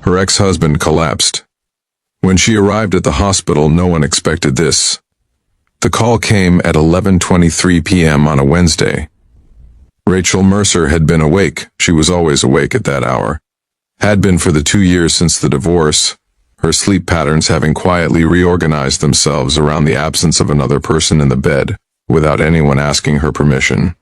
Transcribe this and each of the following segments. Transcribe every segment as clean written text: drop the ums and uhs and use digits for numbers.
Her ex-husband collapsed. When she arrived at the hospital, no one expected this. The call came at 11:23 p.m. on a Wednesday. Rachel Mercer had been awake. She was always awake at that hour. Had been for the 2 years since the divorce, her sleep patterns having quietly reorganized themselves around the absence of another person in the bed, without anyone asking her permission.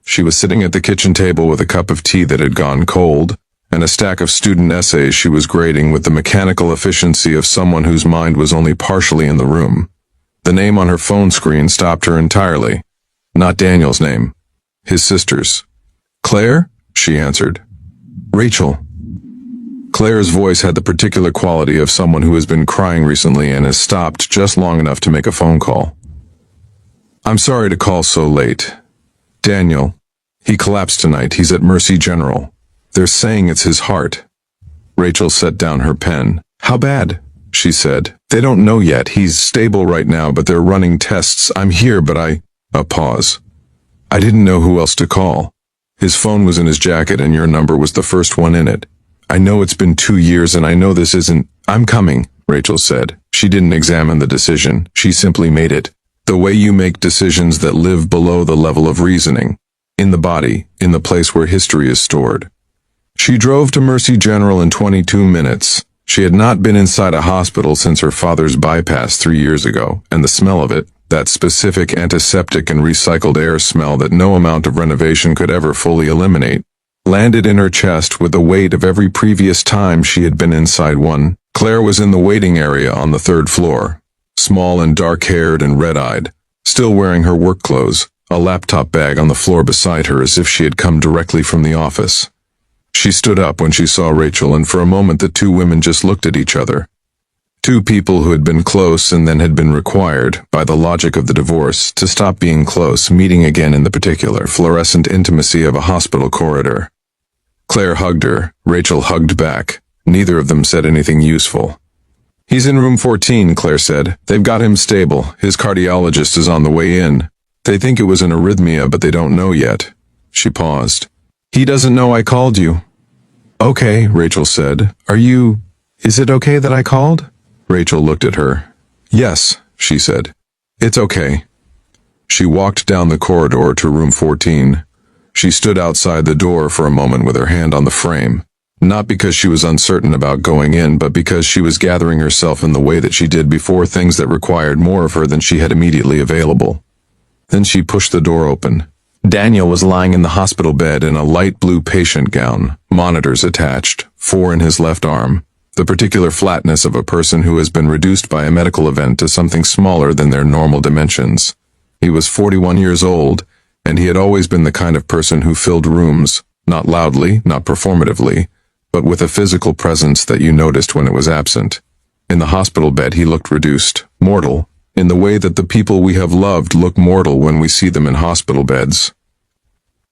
She was sitting at the kitchen table with a cup of tea that had gone cold, and a stack of student essays she was grading with the mechanical efficiency of someone whose mind was only partially in the room. The name on her phone screen stopped her entirely. Not Daniel's name. His sister's. "Claire?" she answered. "Rachel." Claire's voice had the particular quality of someone who has been crying recently and has stopped just long enough to make a phone call. "I'm sorry to call so late. Daniel, he collapsed tonight. He's at Mercy General. They're saying it's his heart." Rachel set down her pen. "How bad?" she said. "They don't know yet. He's stable right now, but they're running tests. I'm here, but A pause. "I didn't know who else to call. His phone was in his jacket and your number was the first one in it. I know it's been 2 years and I know this isn't—" "I'm coming," Rachel said. She didn't examine the decision. She simply made it. The way you make decisions that live below the level of reasoning. In the body, in the place where history is stored. She drove to Mercy General in 22 minutes. She had not been inside a hospital since her father's bypass 3 years ago, and the smell of it, that specific antiseptic and recycled air smell that no amount of renovation could ever fully eliminate, landed in her chest with the weight of every previous time she had been inside one. Claire was in the waiting area on the 3rd floor, small and dark-haired and red-eyed, still wearing her work clothes, a laptop bag on the floor beside her as if she had come directly from the office. She stood up when she saw Rachel, and for a moment the two women just looked at each other. Two people who had been close and then had been required, by the logic of the divorce, to stop being close, meeting again in the particular, fluorescent intimacy of a hospital corridor. Claire hugged her. Rachel hugged back. Neither of them said anything useful. "He's in room 14, Claire said. They've got him stable. His cardiologist is on the way in. They think it was an arrhythmia, but they don't know yet." She paused. "He doesn't know I called you." "Okay," Rachel said. Is it okay that I called?" Rachel looked at her. "Yes," she said. "It's okay." She walked down the corridor to room 14. She stood outside the door for a moment with her hand on the frame, not because she was uncertain about going in, but because she was gathering herself in the way that she did before things that required more of her than she had immediately available. Then she pushed the door open. Daniel was lying in the hospital bed in a light blue patient gown, monitors attached, 4 in his left arm, the particular flatness of a person who has been reduced by a medical event to something smaller than their normal dimensions. He was 41 years old, and he had always been the kind of person who filled rooms, not loudly, not performatively, but with a physical presence that you noticed when it was absent. In the hospital bed he looked reduced, mortal, in the way that the people we have loved look mortal when we see them in hospital beds.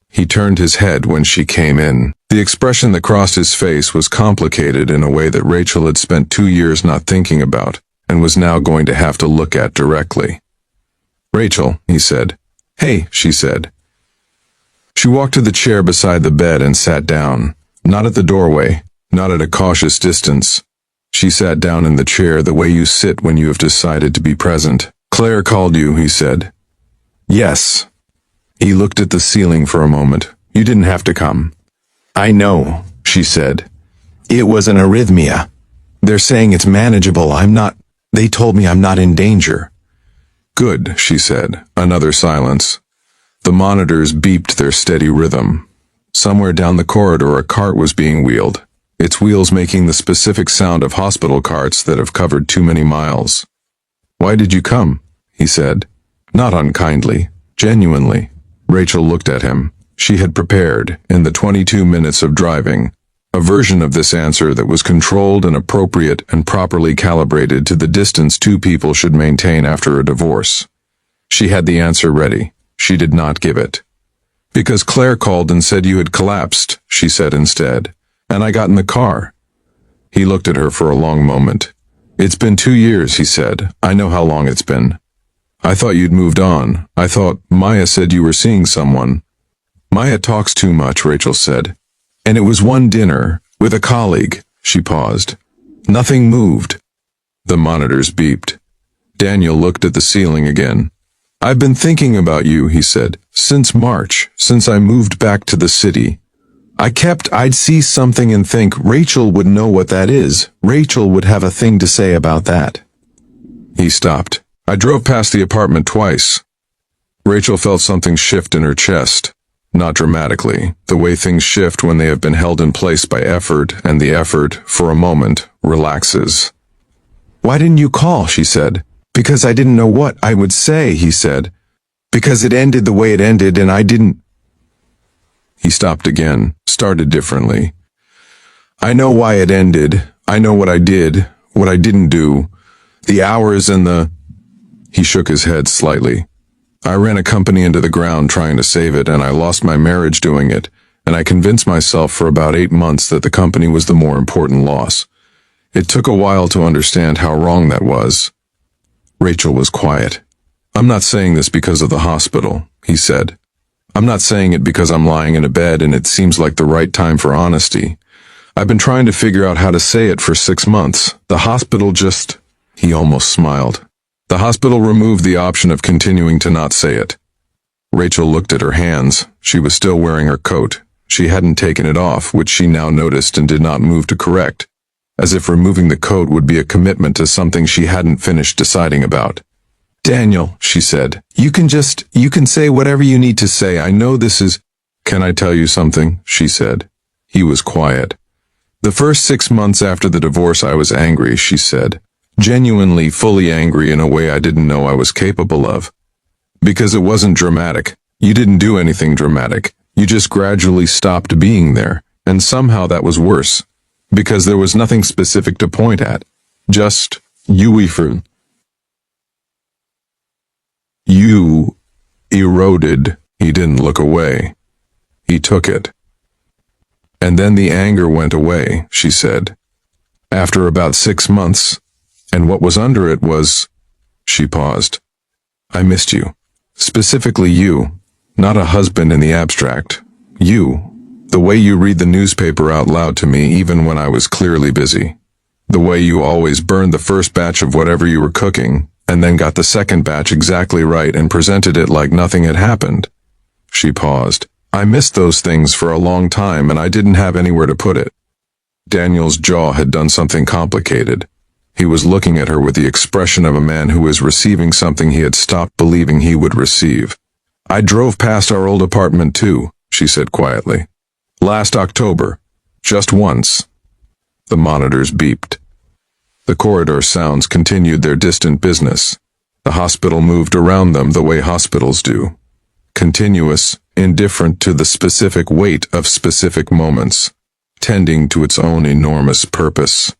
He turned his head when she came in. The expression that crossed his face was complicated in a way that Rachel had spent 2 years not thinking about, and was now going to have to look at directly. "Rachel," he said. "Hey," she said. She walked to the chair beside the bed and sat down. Not at the doorway, not at a cautious distance. She sat down in the chair the way you sit when you have decided to be present. "Claire called you," he said. "Yes." He looked at the ceiling for a moment. "You didn't have to come." "I know," she said. "It was an arrhythmia. They're saying it's manageable. They told me I'm not in danger." "Good," she said. Another silence. The monitors beeped their steady rhythm. Somewhere down the corridor a cart was being wheeled, its wheels making the specific sound of hospital carts that have covered too many miles. "Why did you come?" he said. Not unkindly, genuinely. Rachel looked at him. She had prepared, in the 22 minutes of driving, a version of this answer that was controlled and appropriate and properly calibrated to the distance two people should maintain after a divorce. She had the answer ready. She did not give it. "Because Claire called and said you had collapsed," she said instead, "and I got in the car." He looked at her for a long moment. "It's been 2 years," he said. "I know how long it's been. I thought you'd moved on. I thought Maya said you were seeing someone." "Maya talks too much," Rachel said. "And it was one dinner, with a colleague. She paused. Nothing moved. The monitors beeped. Daniel looked at the ceiling again. I've been thinking about you, he said, since March, since I moved back to the city. I'd see something and think Rachel would know what that is. Rachel would have a thing to say about that. He stopped. I drove past the apartment twice. Rachel felt something shift in her chest. Not dramatically, the way things shift when they have been held in place by effort, and the effort, for a moment, relaxes. Why didn't you call, she said. Because I didn't know what I would say, he said. Because it ended the way it ended and I didn't. He stopped again, started differently. I know why it ended. I know what I did, what I didn't do. The hours and the... He shook his head slightly. I ran a company into the ground trying to save it, and I lost my marriage doing it, and I convinced myself for about 8 months that the company was the more important loss. It took a while to understand how wrong that was. Rachel was quiet. I'm not saying this because of the hospital, he said. I'm not saying it because I'm lying in a bed and it seems like the right time for honesty. I've been trying to figure out how to say it for 6 months. The hospital just... He almost smiled. The hospital removed the option of continuing to not say it. Rachel looked at her hands. She was still wearing her coat. She hadn't taken it off, which she now noticed and did not move to correct, as if removing the coat would be a commitment to something she hadn't finished deciding about. Daniel, she said, you can say whatever you need to say. I know this is... Can I tell you something? She said. He was quiet. The first 6 months after the divorce I was angry, she said. Genuinely, fully angry in a way I didn't know I was capable of. Because it wasn't dramatic. You didn't do anything dramatic. You just gradually stopped being there, and somehow that was worse. Because there was nothing specific to point at. Just, you eroded. He didn't look away. He took it. And then the anger went away, she said. After about 6 months, and what was under it was... She paused. I missed you. Specifically you. Not a husband in the abstract. You. The way you read the newspaper out loud to me even when I was clearly busy. The way you always burned the first batch of whatever you were cooking, and then got the second batch exactly right and presented it like nothing had happened. She paused. I missed those things for a long time and I didn't have anywhere to put it. Daniel's jaw had done something complicated. He was looking at her with the expression of a man who was receiving something he had stopped believing he would receive. I drove past our old apartment too, she said quietly. Last October. Just once. The monitors beeped. The corridor sounds continued their distant business. The hospital moved around them the way hospitals do. Continuous, indifferent to the specific weight of specific moments, tending to its own enormous purpose.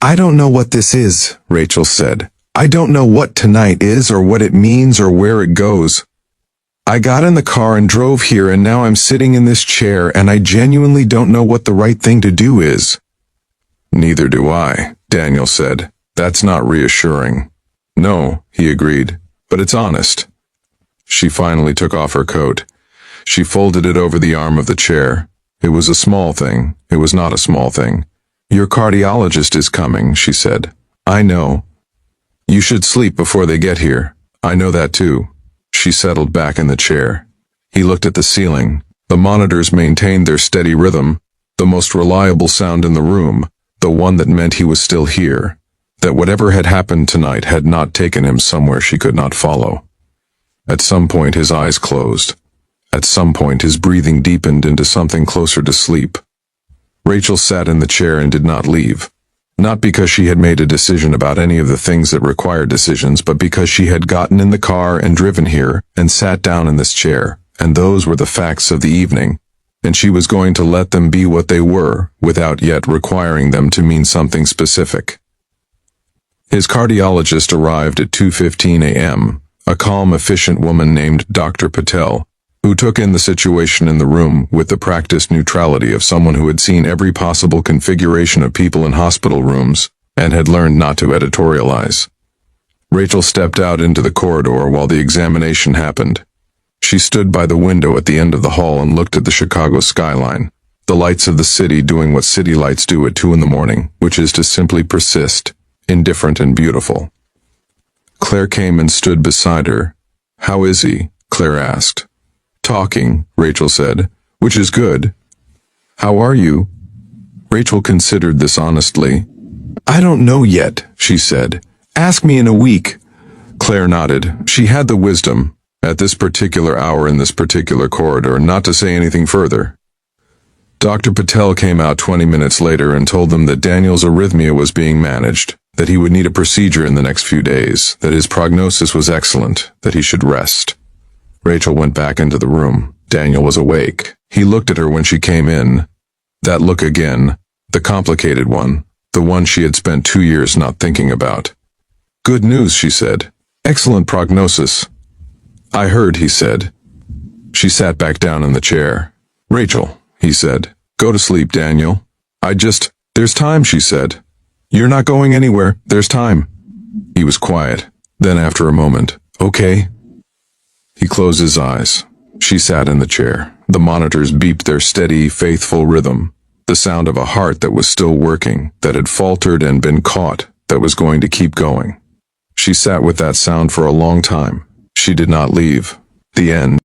I don't know what this is, Rachel said. I don't know what tonight is or what it means or where it goes. I got in the car and drove here and now I'm sitting in this chair and I genuinely don't know what the right thing to do is. Neither do I, Daniel said. That's not reassuring. No, he agreed, but it's honest. She finally took off her coat. She folded it over the arm of the chair. It was a small thing. It was not a small thing. Your cardiologist is coming, she said. I know. You should sleep before they get here. I know that too. She settled back in the chair. He looked at the ceiling. The monitors maintained their steady rhythm, the most reliable sound in the room, the one that meant he was still here, that whatever had happened tonight had not taken him somewhere she could not follow. At some point his eyes closed. At some point his breathing deepened into something closer to sleep. Rachel sat in the chair and did not leave. Not because she had made a decision about any of the things that required decisions, but because she had gotten in the car and driven here and sat down in this chair, and those were the facts of the evening, and she was going to let them be what they were without yet requiring them to mean something specific. His cardiologist arrived at 2:15 a.m., a calm, efficient woman named Dr. Patel, who took in the situation in the room with the practiced neutrality of someone who had seen every possible configuration of people in hospital rooms and had learned not to editorialize. Rachel stepped out into the corridor while the examination happened. She stood by the window at the end of the hall and looked at the Chicago skyline. The lights of the city doing what city lights do at 2 in the morning, which is to simply persist, indifferent and beautiful. Claire came and stood beside her. "How is he?" Claire asked. "Talking," Rachel said, "which is good." "How are you?" Rachel considered this honestly. "I don't know yet," she said. "Ask me in a week." Claire nodded. She had the wisdom, at this particular hour in this particular corridor, not to say anything further. Dr. Patel came out 20 minutes later and told them that Daniel's arrhythmia was being managed, that he would need a procedure in the next few days, that his prognosis was excellent, that he should rest. Rachel went back into the room. Daniel was awake. He looked at her when she came in. That look again, the complicated one, the one she had spent 2 years not thinking about. "Good news," she said. "Excellent prognosis." "I heard," he said. She sat back down in the chair. "Rachel," he said, "go to sleep, Daniel. There's time," she said. "You're not going anywhere. There's time." He was quiet. Then after a moment, "Okay." He closed his eyes. She sat in the chair. The monitors beeped their steady, faithful rhythm. The sound of a heart that was still working, that had faltered and been caught, that was going to keep going. She sat with that sound for a long time. She did not leave. The end.